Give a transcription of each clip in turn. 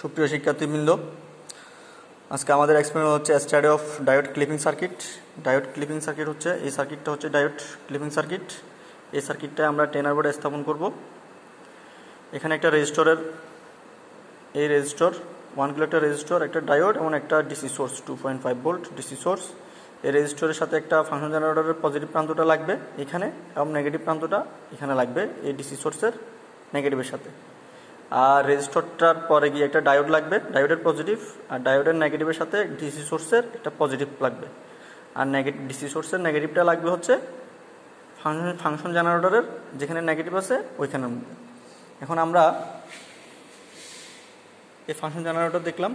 সুপ্রিয় শিক্ষার্থীবৃন্দ, আজকে আমাদের এক্সপেরিমেন্ট হচ্ছে study of diode clipping circuit. Diode clipping circuit হচ্ছে এই সার্কিটটা হচ্ছে ডায়োড ক্লিপিং সার্কিট। এই সার্কিটটা আমরা টেনার বোর্ডে স্থাপন করব। এখানে একটা রেজিস্টরের এই রেজিস্টর 1 কিলো একটা রেজিস্টর, একটা ডায়োড এবং একটা DC source 2.5 volt DC source. এই রেজিস্টরের সাথে একটা ফাংশন জেনারেটরের পজিটিভ প্রান্তটা লাগবে এখানে, এবং নেগেটিভ প্রান্তটা এখানে লাগবে এই ডিসি সোর্সের নেগেটিভের সাথে। আর রেজিস্টরটার পরে গিয়ে একটা ডায়োড লাগবে, ডায়োডের পজিটিভ আর ডায়োডের নেগেটিভের সাথে ডিসি সোর্সের একটা পজিটিভ লাগবে। আর ডিসি সোর্সের নেগেটিভটা লাগবে হচ্ছে ফাংশন জেনারেটরের যেখানে নেগেটিভ আছে ওইখানের মধ্যে। এখন আমরা এই ফাংশন জেনারেটর দেখলাম।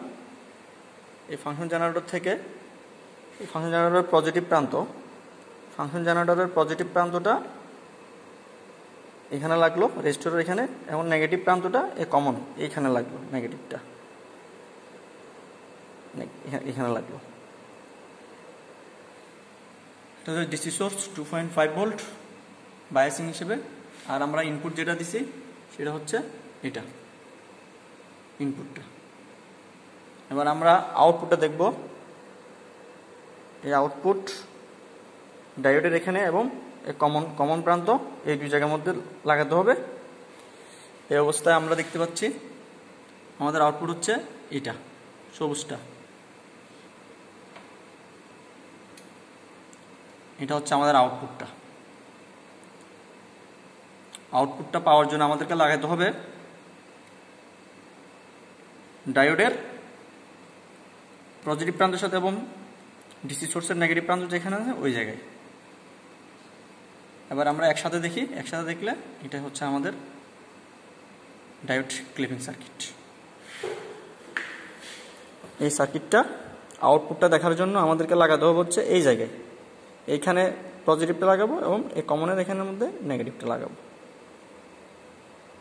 এই ফাংশন জেনারেটর থেকে এই ফাংশন জেনারেটরের পজিটিভ প্রান্ত, ফাংশন জেনারেটরের পজিটিভ প্রান্তটা এখানে লাগলো রেজিস্টরের এখানে, এবং নেগেটিভ প্রান্তটা কমন এইখানে লাগলো, নেগেটিভটা এখানে লাগলো। এটা হচ্ছে ডিসি সোর্স 2.5 ভোল্ট বায়াসিং হিসেবে। আর আমরা ইনপুট যেটা দিছি সেটা হচ্ছে এটা ইনপুটটা। এবার আমরা আউটপুটটা দেখব। এই আউটপুট ডায়োডের এখানে এবং কমন প্রান্ত এই দুই জায়গার মধ্যে লাগাতে হবে। এই অবস্থায় আমরা দেখতে পাচ্ছি আমাদের আউটপুট হচ্ছে এটা সবুজটা। এটা হচ্ছে আমাদের আউটপুটটা। আউটপুটটা পাওয়ার জন্য আমাদেরকে লাগাতে হবে ডায়োডের পজিটিভ প্রান্তের সাথে এবং ডিসি সোর্সের নেগেটিভ প্রান্ত যেখানে আছে ওই জায়গায়। এবার আমরা একসাথে দেখি, একসাথে দেখলে এটা হচ্ছে আমাদের ডায়োড ক্লিপিং সার্কিট। এই সার্কিটটা আউটপুটটা দেখার জন্য আমাদেরকে লাগাতে হবে হচ্ছে এই জায়গায়, এইখানে পজিটিভটা লাগাবো এবং এই কমনের এখানের মধ্যে নেগেটিভটা লাগাবো।